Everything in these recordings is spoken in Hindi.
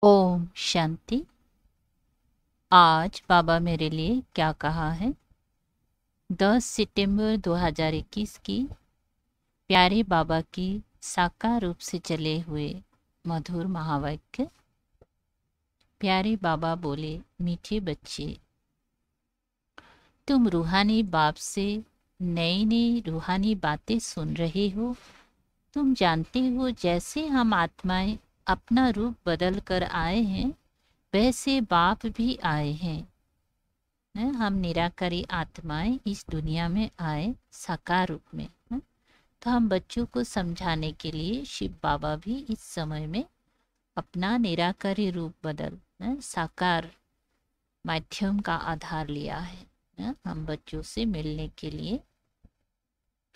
ओम शांति। आज बाबा मेरे लिए क्या कहा है। 10 सितंबर 2021 की प्यारे बाबा की साकार रूप से चले हुए मधुर महावाक्य। प्यारे बाबा बोले, मीठे बच्चे, तुम रूहानी बाप से नई नई रूहानी बातें सुन रहे हो। तुम जानते हो जैसे हम आत्माएं अपना रूप बदल कर आए हैं, वैसे बाप भी आए हैं। हम निराकारी आत्माएं इस दुनिया में आए साकार रूप में। तो हम बच्चों को समझाने के लिए शिव बाबा भी इस समय में अपना निराकारी रूप बदल साकार माध्यम का आधार लिया है हम बच्चों से मिलने के लिए।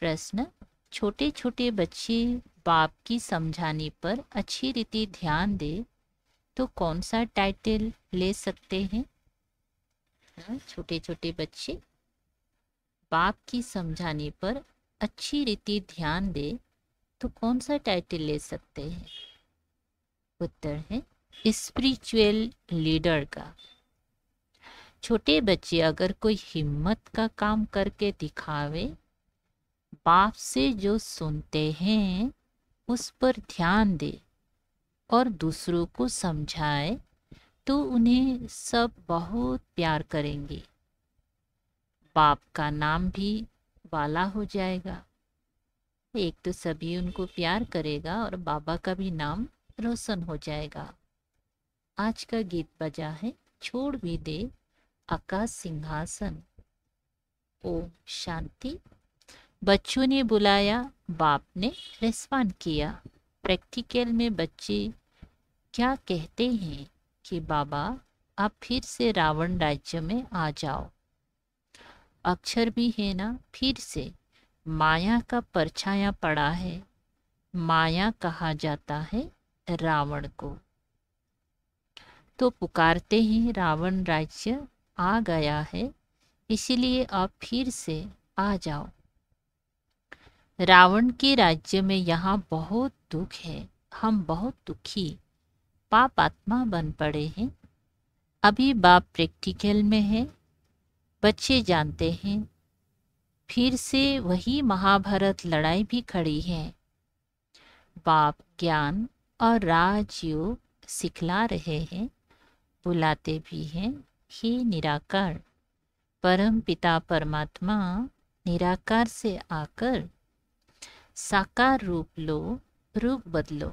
प्रश्न, छोटे छोटे बच्चे बाप की समझाने पर अच्छी रीति ध्यान दे तो कौन सा टाइटल ले सकते हैं। छोटे छोटे बच्चे बाप की समझाने पर अच्छी रीति ध्यान दे तो कौन सा टाइटल ले सकते हैं। उत्तर है स्पिरिचुअल लीडर का। छोटे बच्चे अगर कोई हिम्मत का काम करके दिखावे, बाप से जो सुनते हैं उस पर ध्यान दे और दूसरों को समझाए तो उन्हें सब बहुत प्यार करेंगे। बाप का नाम भी वाला हो जाएगा। एक तो सभी उनको प्यार करेगा और बाबा का भी नाम रोशन हो जाएगा। आज का गीत बजा है, छोड़ भी दे आकाश सिंहासन। ओम शांति। बच्चों ने बुलाया, बाप ने रिस्पॉन्ड किया। प्रैक्टिकल में बच्चे क्या कहते हैं कि बाबा आप फिर से रावण राज्य में आ जाओ। अक्षर भी है ना, फिर से माया का परछाया पड़ा है। माया कहा जाता है रावण को। तो पुकारते हैं रावण राज्य आ गया है, इसलिए आप फिर से आ जाओ। रावण के राज्य में यहाँ बहुत दुख है, हम बहुत दुखी पाप आत्मा बन पड़े हैं। अभी बाप प्रैक्टिकल में है। बच्चे जानते हैं फिर से वही महाभारत लड़ाई भी खड़ी है। बाप ज्ञान और राजयोग सिखला रहे हैं, बुलाते भी हैं, हे निराकार। परम पिता परमात्मा निराकार से आकर साकार रूप लो, रूप बदलो।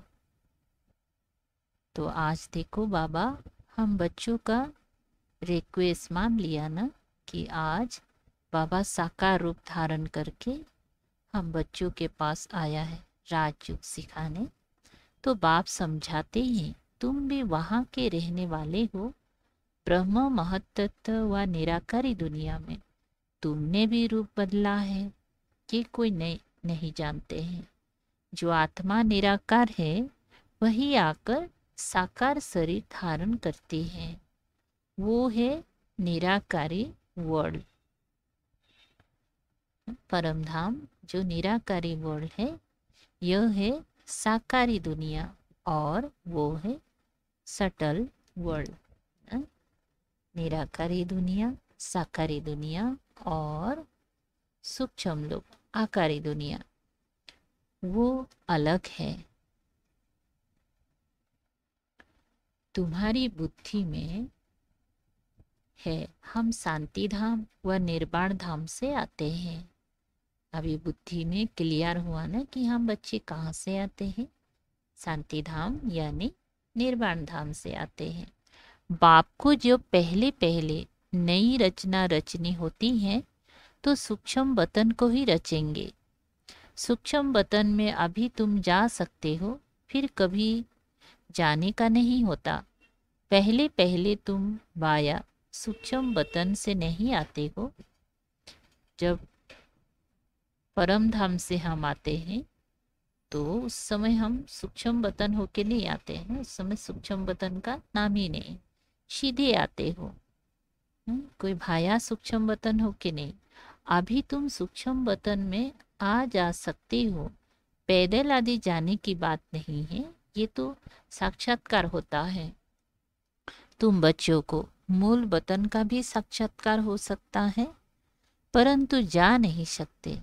तो आज देखो बाबा, हम बच्चों का रिक्वेस्ट मान लिया ना कि आज बाबा साकार रूप धारण करके हम बच्चों के पास आया है राजयोग सिखाने। तो बाप समझाते हैं, तुम भी वहाँ के रहने वाले हो। ब्रह्म महत्त्व व निराकारी दुनिया में तुमने भी रूप बदला है, ये कोई नहीं जानते हैं। जो आत्मा निराकार है वही आकर साकार शरीर धारण करती है। वो है निराकारी वर्ल्ड, परम धाम। जो निराकारी वर्ल्ड है यह है साकारी दुनिया और वो है सटल वर्ल्ड। निराकारी दुनिया, साकारी दुनिया और सूक्ष्म लोक आकारी दुनिया, वो अलग है। तुम्हारी बुद्धि में है हम शांति धाम व निर्वाण धाम से आते हैं। अभी बुद्धि में क्लियर हुआ ना कि हम बच्चे कहाँ से आते हैं, शांति धाम यानी निर्वाण धाम से आते हैं। बाप को जो पहले पहले नई रचना रचनी होती है तो सूक्ष्म वतन को ही रचेंगे। सूक्ष्म वतन में अभी तुम जा सकते हो, फिर कभी जाने का नहीं होता। पहले पहले तुम वाया सूक्ष्म वतन से नहीं आते हो। जब परम धाम से हम आते हैं तो उस समय हम सूक्ष्म वतन होके नहीं आते हैं। उस समय सूक्ष्म वतन का नाम ही नहीं, सीधे आते हो। कोई भाया सूक्ष्म वतन हो के नहीं। अभी तुम सूक्ष्म वतन में आ जा सकते हो, पैदल आदि जाने की बात नहीं है। ये तो साक्षात्कार होता है। तुम बच्चों को मूल वतन का भी साक्षात्कार हो सकता है, परंतु जा नहीं सकते।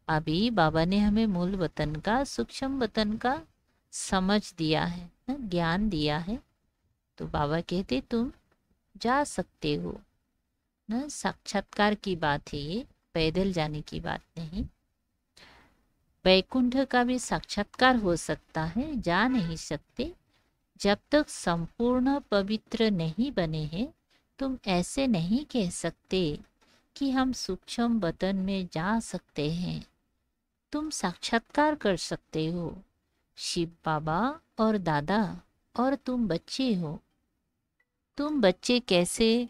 अभी बाबा ने हमें मूल वतन का, सूक्ष्म वतन का समझ दिया है, ज्ञान दिया है। तो बाबा कहते तुम जा सकते हो ना। साक्षात्कार की बात है ये, पैदल जाने की बात नहीं। वैकुंठ का भी साक्षात्कार हो सकता है, जा नहीं सकते। जब तक संपूर्ण पवित्र नहीं बने हैं, तुम ऐसे नहीं कह सकते कि हम सूक्ष्म वतन में जा सकते हैं। तुम साक्षात्कार कर सकते हो। शिव बाबा और दादा और तुम बच्चे हो। तुम बच्चे कैसे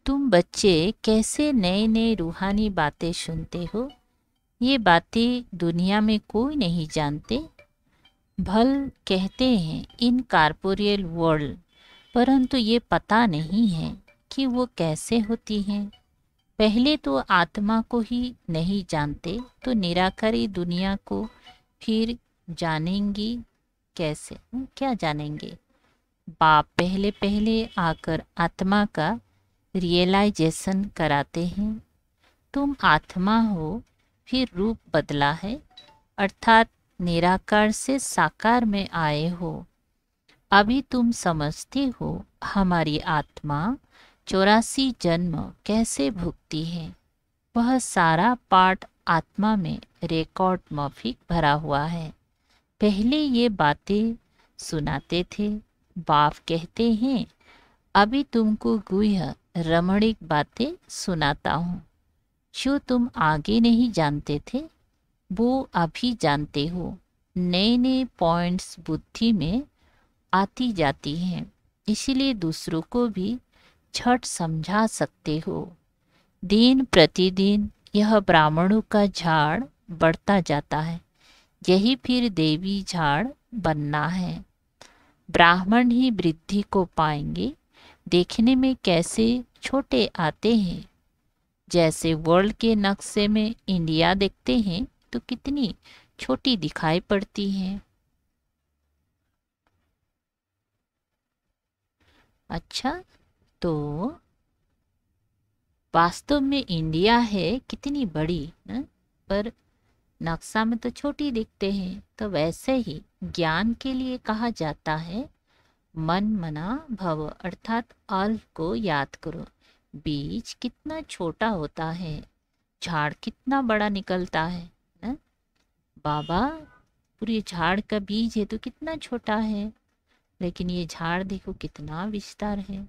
तुम बच्चे कैसे नए नए रूहानी बातें सुनते हो। ये बातें दुनिया में कोई नहीं जानते। भल कहते हैं इन कॉर्पोरियल वर्ल्ड, परंतु ये पता नहीं है कि वो कैसे होती हैं। पहले तो आत्मा को ही नहीं जानते तो निराकारी दुनिया को फिर जानेंगी कैसे? क्या जानेंगे? बाप पहले पहले आकर आत्मा का रियलाइजेशन कराते हैं। तुम आत्मा हो, फिर रूप बदला है, अर्थात निराकार से साकार में आए हो। अभी तुम समझते हो हमारी आत्मा 84 जन्म कैसे भुगती है। वह सारा पाठ आत्मा में रिकॉर्ड मौखिक भरा हुआ है। पहले ये बातें सुनाते थे। बाप कहते हैं अभी तुमको गुह्य रमणीक बातें सुनाता हूँ। जो तुम आगे नहीं जानते थे वो अभी जानते हो। नए नए पॉइंट्स बुद्धि में आती जाती हैं, इसीलिए दूसरों को भी झट समझा सकते हो। दिन प्रतिदिन यह ब्राह्मणों का झाड़ बढ़ता जाता है। यही फिर देवी झाड़ बनना है। ब्राह्मण ही वृद्धि को पाएंगे। देखने में कैसे छोटे आते हैं। जैसे वर्ल्ड के नक्शे में इंडिया देखते हैं तो कितनी छोटी दिखाई पड़ती है। अच्छा, तो वास्तव में इंडिया है कितनी बड़ी न? पर नक्शा में तो छोटी दिखते हैं। तो वैसे ही ज्ञान के लिए कहा जाता है मन मना भव, अर्थात अल्प को याद करो। बीज कितना छोटा होता है, झाड़ कितना बड़ा निकलता है न? बाबा पूरी झाड़ का बीज है तो कितना छोटा है, लेकिन ये झाड़ देखो कितना विस्तार है।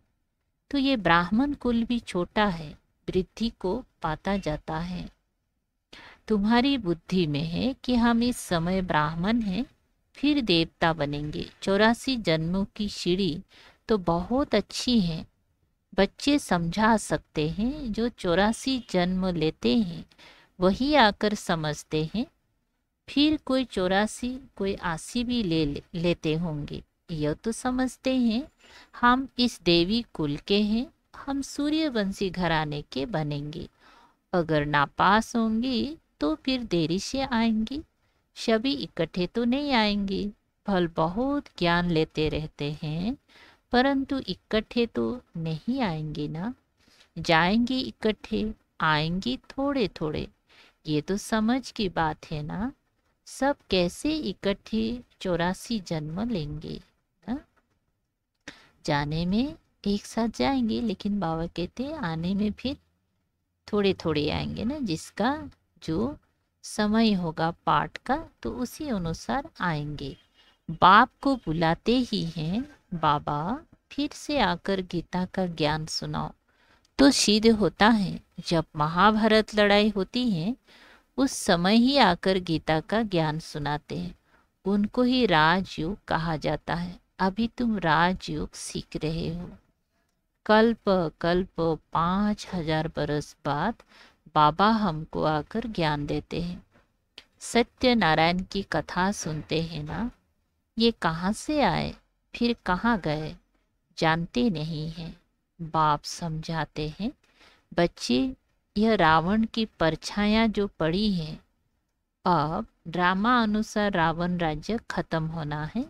तो ये ब्राह्मण कुल भी छोटा है, वृद्धि को पाता जाता है। तुम्हारी बुद्धि में है कि हम इस समय ब्राह्मण हैं, फिर देवता बनेंगे। 84 जन्मों की सीढ़ी तो बहुत अच्छी है। बच्चे समझा सकते हैं। जो 84 जन्म लेते हैं वही आकर समझते हैं। फिर कोई 84 कोई 80 भी लेते होंगे। यह तो समझते हैं हम इस देवी कुल के हैं, हम सूर्यवंशी घराने के बनेंगे। अगर नापास होंगी तो फिर देरी से आएंगी। सभी इकट्ठे तो नहीं आएंगे। भल बहुत ज्ञान लेते रहते हैं, परंतु इकट्ठे तो नहीं आएंगे ना। जाएंगे इकट्ठे, आएंगे थोड़े थोड़े। ये तो समझ की बात है ना। सब कैसे इकट्ठे 84 जन्म लेंगे ना? जाने में एक साथ जाएंगे, लेकिन बाबा कहते आने में फिर थोड़े थोड़े आएंगे ना। जिसका जो समय होगा पाठ का तो उसी अनुसार आएंगे। बाप को बुलाते ही हैं बाबा फिर से आकर गीता का ज्ञान सुनाओ। तो सिद्ध होता है जब महाभारत लड़ाई होती है उस समय ही आकर गीता का ज्ञान सुनाते हैं। उनको ही राजयोग कहा जाता है। अभी तुम राजयोग सीख रहे हो। कल्प कल्प 5000 बरस बाद बाबा हमको आकर ज्ञान देते हैं। सत्यनारायण की कथा सुनते हैं ना। ये कहाँ से आए फिर कहाँ गए जानते नहीं हैं। बाप समझाते हैं बच्चे, यह रावण की परछायां जो पड़ी है अब ड्रामा अनुसार रावण राज्य खत्म होना है।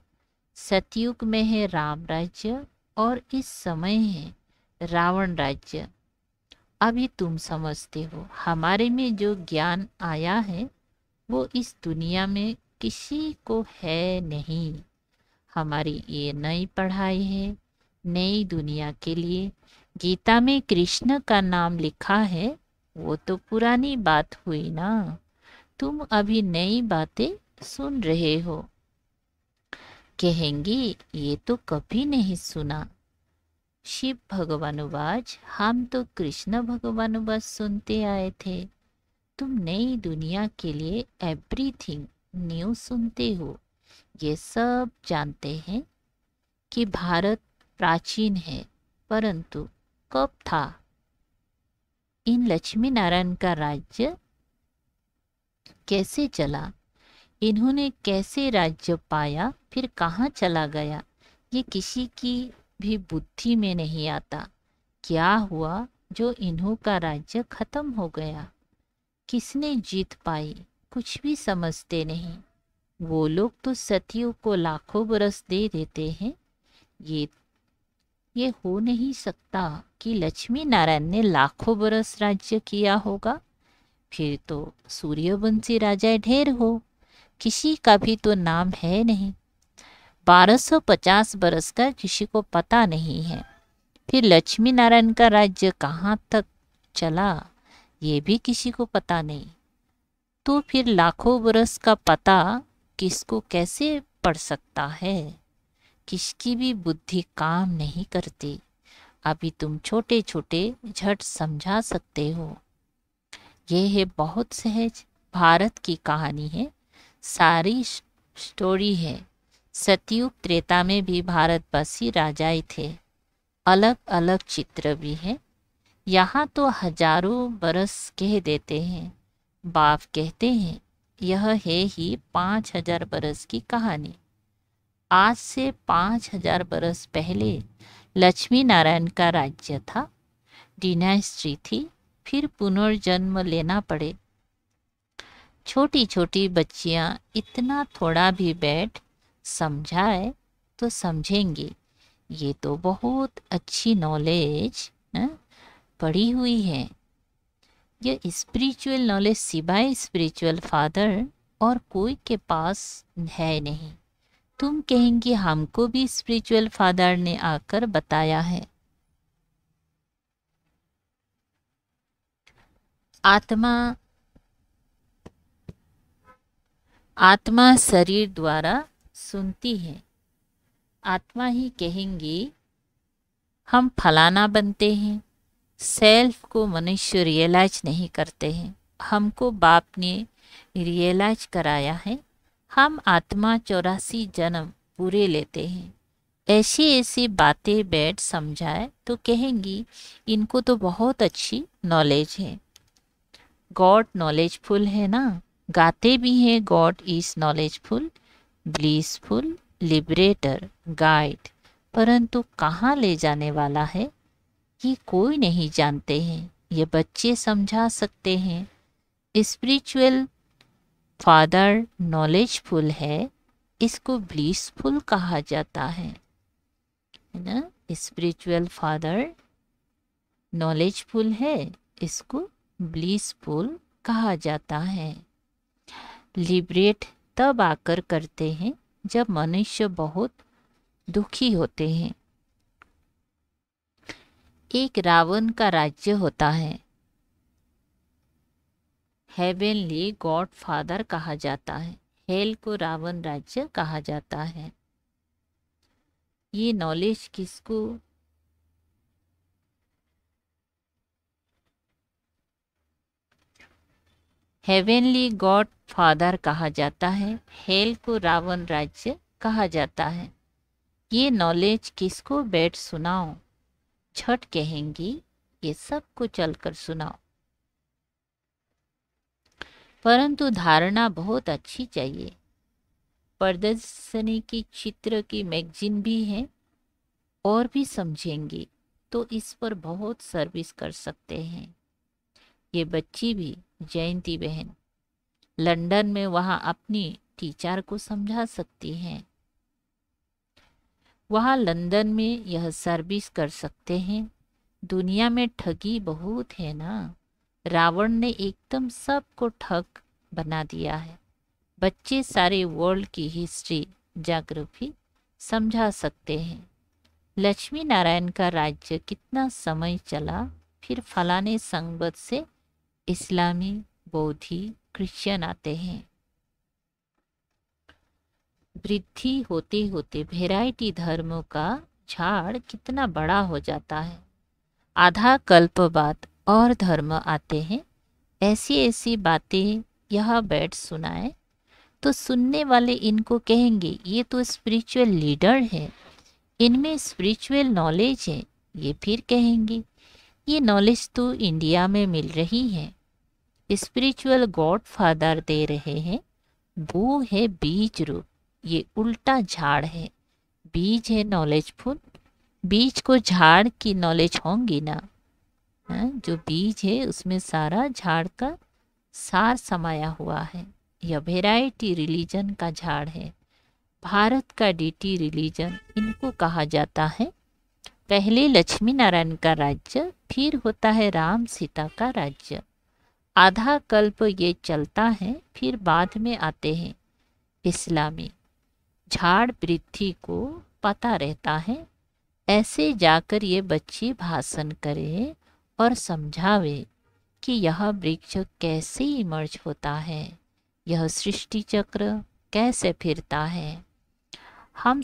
सतयुग में है राम राज्य और इस समय है रावण राज्य। अभी तुम समझते हो हमारे में जो ज्ञान आया है वो इस दुनिया में किसी को है नहीं। हमारी ये नई पढ़ाई है नई दुनिया के लिए। गीता में कृष्ण का नाम लिखा है वो तो पुरानी बात हुई ना। तुम अभी नई बातें सुन रहे हो। कहेंगी ये तो कभी नहीं सुना। शिव भगवानुवाच हम तो कृष्ण भगवानुवाच सुनते आए थे। तुम नई दुनिया के लिए एवरीथिंग न्यू सुनते हो। ये सब जानते हैं कि भारत प्राचीन है परंतु कब था। इन लक्ष्मी नारायण का राज्य कैसे चला, इन्होंने कैसे राज्य पाया, फिर कहाँ चला गया, ये किसी की भी बुद्धि में नहीं आता। क्या हुआ जो इन्हों का राज्य खत्म हो गया, किसने जीत पाई, कुछ भी समझते नहीं। वो लोग तो सतियों को लाखों बरस दे देते हैं। ये हो नहीं सकता कि लक्ष्मी नारायण ने लाखों बरस राज्य किया होगा। फिर तो सूर्यवंशी राजा ढेर हो, किसी का भी तो नाम है नहीं। 1250 बरस का किसी को पता नहीं है। फिर लक्ष्मी नारायण का राज्य कहाँ तक चला ये भी किसी को पता नहीं। तो फिर लाखों बरस का पता किसको कैसे पड़ सकता है। किसकी भी बुद्धि काम नहीं करती। अभी तुम छोटे छोटे झट समझा सकते हो। ये है बहुत सहज भारत की कहानी है, सारी स्टोरी है। सतयुग त्रेता में भी भारतवासी राजाएं थे, अलग अलग चित्र भी है। यहाँ तो हजारों बरस कह देते हैं, बाप कहते हैं यह है ही 5000 बरस की कहानी। आज से 5000 बरस पहले लक्ष्मी नारायण का राज्य था, डिनास्टी थी। फिर पुनर्जन्म लेना पड़े। छोटी छोटी बच्चियां इतना थोड़ा भी बैठ समझाए तो समझेंगे। ये तो बहुत अच्छी नॉलेज पड़ी हुई है। ये स्पिरिचुअल नॉलेज सिवाय स्पिरिचुअल फादर और कोई के पास है नहीं। तुम कहेंगे हमको भी स्पिरिचुअल फादर ने आकर बताया है। आत्मा शरीर द्वारा सुनती है। आत्मा ही कहेंगी हम फलाना बनते हैं। सेल्फ को मनुष्य रियलाइज नहीं करते हैं। हमको बाप ने रियलाइज कराया है। हम आत्मा 84 जन्म पूरे लेते हैं। ऐसी ऐसी बातें बैठ समझाए तो कहेंगी इनको तो बहुत अच्छी नॉलेज है। गॉड नॉलेजफुल है ना, गाते भी हैं God is knowledgeful, blissful, liberator, guide. परंतु कहाँ ले जाने वाला है ये कोई नहीं जानते हैं। ये बच्चे समझा सकते हैं। स्पिरिचुअल फादर नॉलेजफुल है, इसको ब्लिसफुल कहा जाता है ना। स्पिरिचुअल फादर नॉलेजफुल है, इसको ब्लिसफुल कहा जाता है। लिबरेट तब आकर करते हैं जब मनुष्य बहुत दुखी होते हैं। एक रावण का राज्य होता है, हेवनली गॉड फादर कहा जाता है। हेल को रावण राज्य कहा जाता है। ये नॉलेज किसको हेवनली गॉड फादर कहा जाता है, हेल को रावण राज्य कहा जाता है। ये नॉलेज किसको बैठ सुनाओ। झट कहेंगी ये सबको चलकर सुनाओ। परंतु धारणा बहुत अच्छी चाहिए। प्रदर्शनी की चित्र की मैगजीन भी है और भी समझेंगे तो इस पर बहुत सर्विस कर सकते हैं। ये बच्ची भी जयंती बहन लंदन में वहाँ अपनी टीचर को समझा सकती हैं। वहाँ लंदन में यह सर्विस कर सकते हैं। दुनिया में ठगी बहुत है ना। रावण ने एकदम सबको ठग बना दिया है। बच्चे सारे वर्ल्ड की हिस्ट्री ज्योग्राफी समझा सकते हैं। लक्ष्मी नारायण का राज्य कितना समय चला, फिर फलाने संबत से इस्लामी, बौद्धि, क्रिश्चियन आते हैं। वृद्धि होते होते वैरायटी धर्मों का झाड़ कितना बड़ा हो जाता है। आधा कल्प बाद और धर्म आते हैं। ऐसी ऐसी बातें यह बैठ सुनाए तो सुनने वाले इनको कहेंगे ये तो स्पिरिचुअल लीडर है, इनमें स्पिरिचुअल नॉलेज है। ये फिर कहेंगे ये नॉलेज तो इंडिया में मिल रही है, स्पिरिचुअल गॉड फादर दे रहे हैं। वो है बीज रूप, ये उल्टा झाड़ है। बीज है नॉलेजफुल, बीज को झाड़ की नॉलेज होंगी ना। जो बीज है उसमें सारा झाड़ का सार समाया हुआ है। यह वैरायटी रिलीजन का झाड़ है। भारत का डीटी रिलीजन इनको कहा जाता है। पहले लक्ष्मी नारायण का राज्य, फिर होता है राम सीता का राज्य। आधा कल्प ये चलता है, फिर बाद में आते हैं इस्लामी। झाड़ वृद्धि को पता रहता है। ऐसे जाकर ये बच्चे भाषण करे और समझावे कि यह वृक्ष कैसे इमर्ज होता है, यह सृष्टि चक्र कैसे फिरता है। हम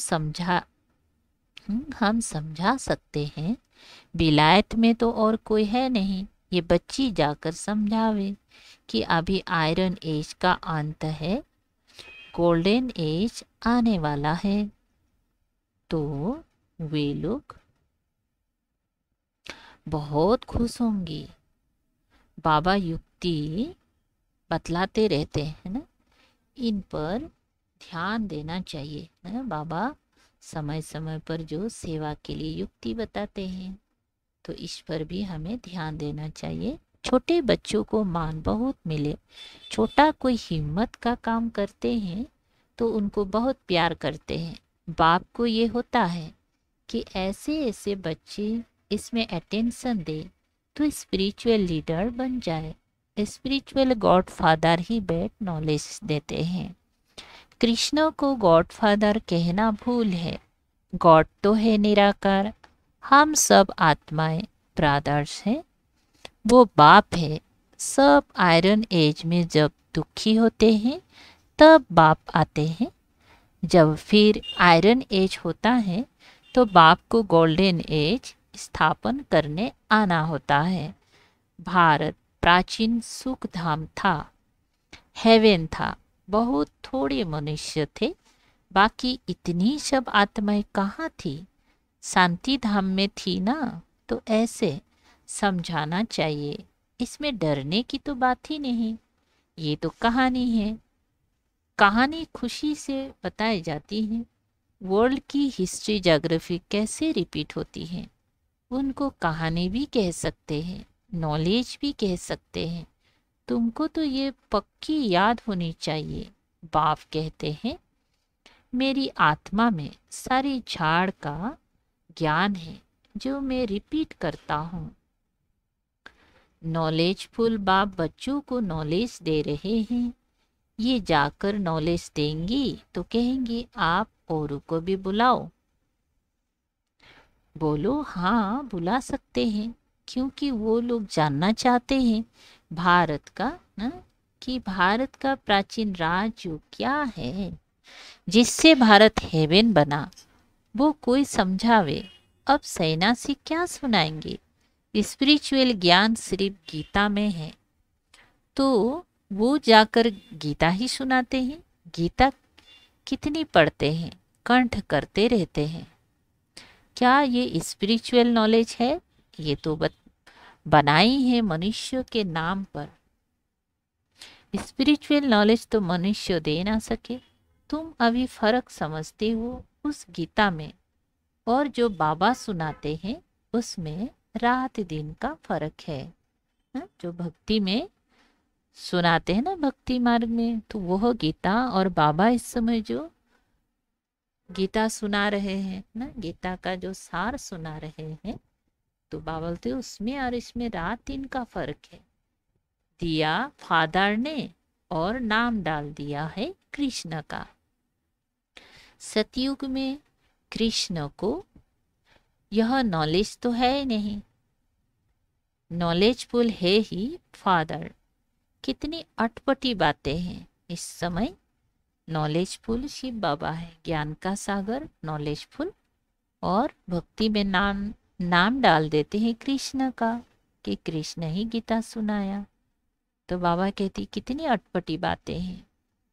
समझा सकते हैं। विलायत में तो और कोई है नहीं, ये बच्ची जाकर समझावे कि अभी आयरन एज का अंत है, गोल्डन एज आने वाला है। तो वे लोग बहुत खुश होंगी। बाबा युक्ति बतलाते रहते हैं ना, इन पर ध्यान देना चाहिए ना। बाबा समय समय पर जो सेवा के लिए युक्ति बताते हैं, तो इस पर भी हमें ध्यान देना चाहिए। छोटे बच्चों को मान बहुत मिले। छोटा कोई हिम्मत का काम करते हैं तो उनको बहुत प्यार करते हैं। बाप को ये होता है कि ऐसे ऐसे बच्चे इसमें अटेंशन दे तो स्पिरिचुअल लीडर बन जाए। स्पिरिचुअल गॉड फादर ही बैठ नॉलेज देते हैं। कृष्ण को गॉड फादर कहना भूल है। गॉड तो है निराकार, हम सब आत्माएं ब्रदर्स हैं। वो बाप है। सब आयरन एज में जब दुखी होते हैं तब बाप आते हैं। जब फिर आयरन एज होता है तो बाप को गोल्डन एज स्थापन करने आना होता है। भारत प्राचीन सुख धाम था, हेवन था। बहुत थोड़े मनुष्य थे, बाकी इतनी सब आत्माएं कहाँ थी? शांति धाम में थी ना। तो ऐसे समझाना चाहिए। इसमें डरने की तो बात ही नहीं। ये तो कहानी है। कहानी खुशी से बताई जाती है। वर्ल्ड की हिस्ट्री ज्योग्राफी कैसे रिपीट होती है, उनको कहानी भी कह सकते हैं, नॉलेज भी कह सकते हैं। तुमको तो ये पक्की याद होनी चाहिए। बाप कहते हैं मेरी आत्मा में सारी झाड़ का ज्ञान है जो मैं रिपीट करता हूँ। नॉलेजफुल बाप बच्चों को नॉलेज दे रहे हैं। ये जाकर नॉलेज देंगी तो कहेंगी आप औरों को भी बुलाओ। बोलो हाँ बुला सकते हैं, क्योंकि वो लोग जानना चाहते हैं भारत का ना, कि भारत का प्राचीन राज्य क्या है जिससे भारत हेवन बना। वो कोई समझावे। अब सन्यासी क्या सुनाएंगे? स्पिरिचुअल ज्ञान सिर्फ गीता में है, तो वो जाकर गीता ही सुनाते हैं। गीता कितनी पढ़ते हैं, कंठ करते रहते हैं। क्या ये स्पिरिचुअल नॉलेज है? ये तो बनाई है मनुष्य के नाम पर। स्पिरिचुअल नॉलेज तो मनुष्य दे ना सके। तुम अभी फर्क समझते हो उस गीता में और जो बाबा सुनाते हैं उसमें रात दिन का फर्क है। जो भक्ति में सुनाते हैं ना भक्ति मार्ग में, तो वह गीता और बाबा इस समय जो गीता सुना रहे हैं ना, गीता का जो सार सुना रहे हैं, तो बाबा बोलते उसमें और इसमें रात दिन का फर्क है। दिया फादर ने और नाम डाल दिया है कृष्ण का। सतयुग में कृष्ण को यह नॉलेज तो है ही नहीं, नॉलेजफुल है ही फादर। कितनी अटपटी बातें हैं। इस समय नॉलेजफुल शिव बाबा है, ज्ञान का सागर नॉलेजफुल, और भक्ति में नाम डाल देते हैं कृष्ण का कि कृष्ण ही गीता सुनाया। तो बाबा कहती कितनी अटपटी बातें हैं।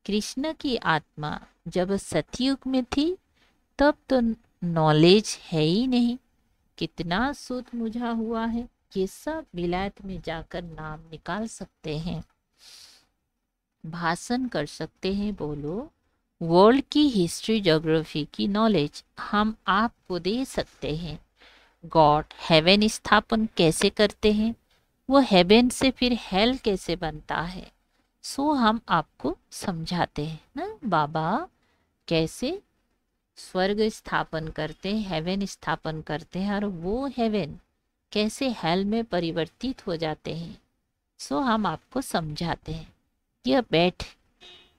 कृष्ण की आत्मा जब सतयुग में थी तब तो नॉलेज है ही नहीं, कितना सूत मुझा हुआ है। ये सब विलायत में जाकर नाम निकाल सकते हैं, भाषण कर सकते हैं। बोलो, वर्ल्ड की हिस्ट्री ज्योग्राफी की नॉलेज हम आपको दे सकते हैं। गॉड हेवन स्थापन कैसे करते हैं, वो हेवन से फिर हेल कैसे बनता है, सो हम आपको समझाते हैं ना। बाबा कैसे स्वर्ग स्थापन करते हैं, हेवन स्थापन करते हैं, और वो हेवन कैसे हेल में परिवर्तित हो जाते हैं, सो हम आपको समझाते हैं। यह बैठ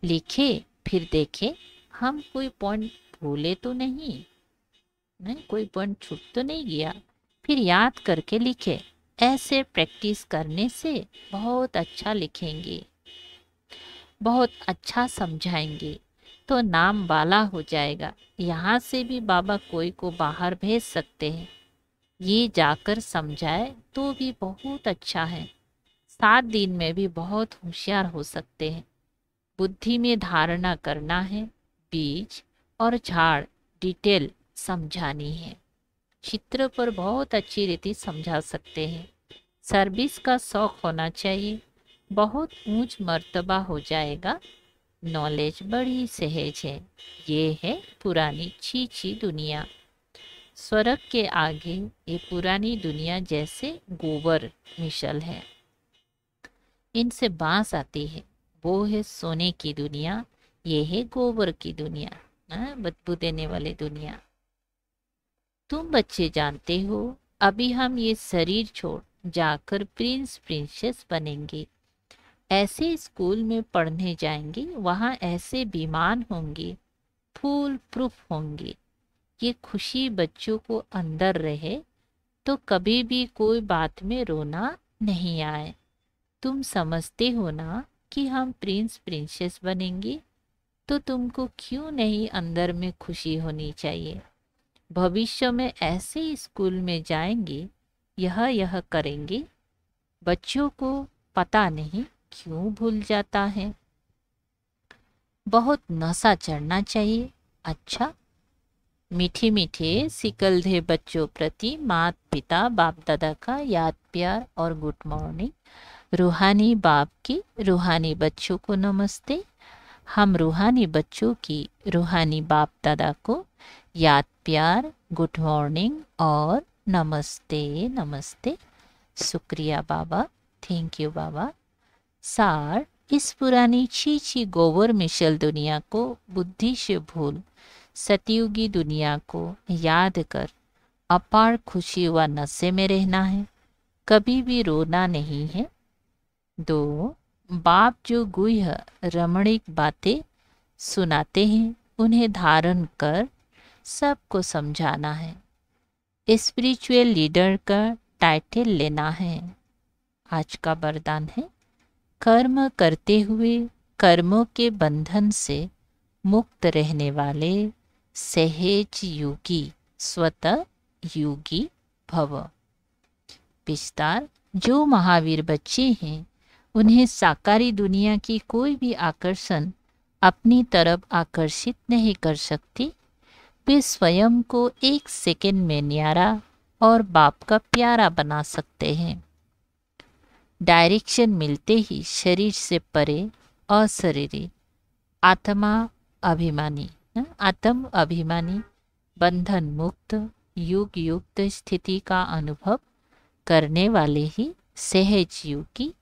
लिखे फिर देखे, हम कोई पॉइंट भूले तो नहीं, कोई पॉइंट छूट तो नहीं गया, फिर याद करके लिखे। ऐसे प्रैक्टिस करने से बहुत अच्छा लिखेंगे, बहुत अच्छा समझाएंगे, तो नाम वाला हो जाएगा। यहाँ से भी बाबा कोई को बाहर भेज सकते हैं, ये जाकर समझाए तो भी बहुत अच्छा है। 7 दिन में भी बहुत होशियार हो सकते हैं। बुद्धि में धारणा करना है, बीज और झाड़ डिटेल समझानी है। चित्र पर बहुत अच्छी रीति समझा सकते हैं। सर्विस का शौक होना चाहिए, बहुत ऊंच मर्तबा हो जाएगा। नॉलेज बड़ी सहज है, ये है पुरानी छीछी दुनिया। स्वर्ग के आगे ये पुरानी दुनिया जैसे गोबर मिशल है, इनसे बांस आती है। वो है सोने की दुनिया, ये है गोबर की दुनिया, बदबू देने वाली दुनिया। तुम बच्चे जानते हो, अभी हम ये शरीर छोड़ जाकर प्रिंस प्रिंसेस बनेंगे। ऐसे स्कूल में पढ़ने जाएंगे, वहाँ ऐसे विमान होंगे, फूल प्रूफ होंगे। ये खुशी बच्चों को अंदर रहे तो कभी भी कोई बात में रोना नहीं आए। तुम समझते हो ना कि हम प्रिंस प्रिंसेस बनेंगे, तो तुमको क्यों नहीं अंदर में खुशी होनी चाहिए। भविष्य में ऐसे स्कूल में जाएंगे, यह करेंगे। बच्चों को पता नहीं क्यों भूल जाता है। बहुत नशा चढ़ना चाहिए। अच्छा, मीठे मीठे सिकलधे बच्चों प्रति माता पिता बाप दादा का याद प्यार और गुड मॉर्निंग। रूहानी बाप की रूहानी बच्चों को नमस्ते। हम रूहानी बच्चों की रूहानी बाप दादा को याद प्यार, गुड मॉर्निंग और नमस्ते नमस्ते। शुक्रिया बाबा, थैंक यू बाबा। सार, इस पुरानी छीछी गोबर मिशल दुनिया को बुद्धि से भूल सतयुगी दुनिया को याद कर अपार खुशी व नशे में रहना है, कभी भी रोना नहीं है। 2, बाप जो गुह्य रमणीक बातें सुनाते हैं, उन्हें धारण कर सबको समझाना है। स्पिरिचुअल लीडर का टाइटल लेना है। आज का वरदान है, कर्म करते हुए कर्मों के बंधन से मुक्त रहने वाले सहज योगी स्वतः योगी भव। विस्तार, जो महावीर बच्चे हैं उन्हें साकारी दुनिया की कोई भी आकर्षण अपनी तरफ आकर्षित नहीं कर सकती। वे स्वयं को 1 सेकंड में न्यारा और बाप का प्यारा बना सकते हैं। डायरेक्शन मिलते ही शरीर से परे अशरीरी आत्म अभिमानी बंधन मुक्त युग युक्त स्थिति का अनुभव करने वाले ही सहज योगी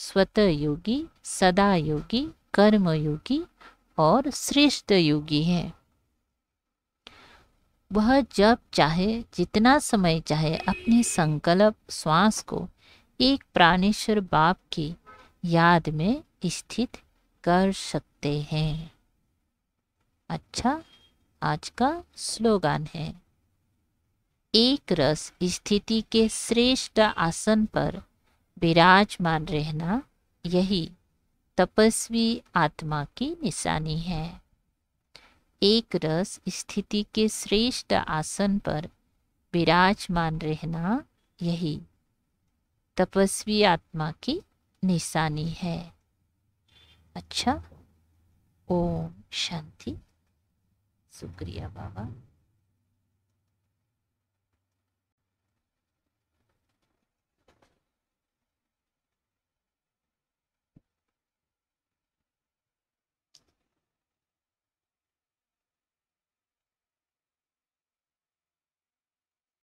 स्वतः योगी, सदा योगी, कर्म योगी और श्रेष्ठ योगी है। वह जब चाहे, जितना समय चाहे, अपने संकल्प श्वास को एक प्राणेश्वर बाप की याद में स्थित कर सकते हैं। अच्छा, आज का स्लोगन है, एक रस स्थिति के श्रेष्ठ आसन पर विराजमान रहना, यही तपस्वी आत्मा की निशानी है। एक रस स्थिति के श्रेष्ठ आसन पर विराजमान रहना, यही तपस्वी आत्मा की निशानी है। अच्छा, ओम शांति। शुक्रिया बाबा।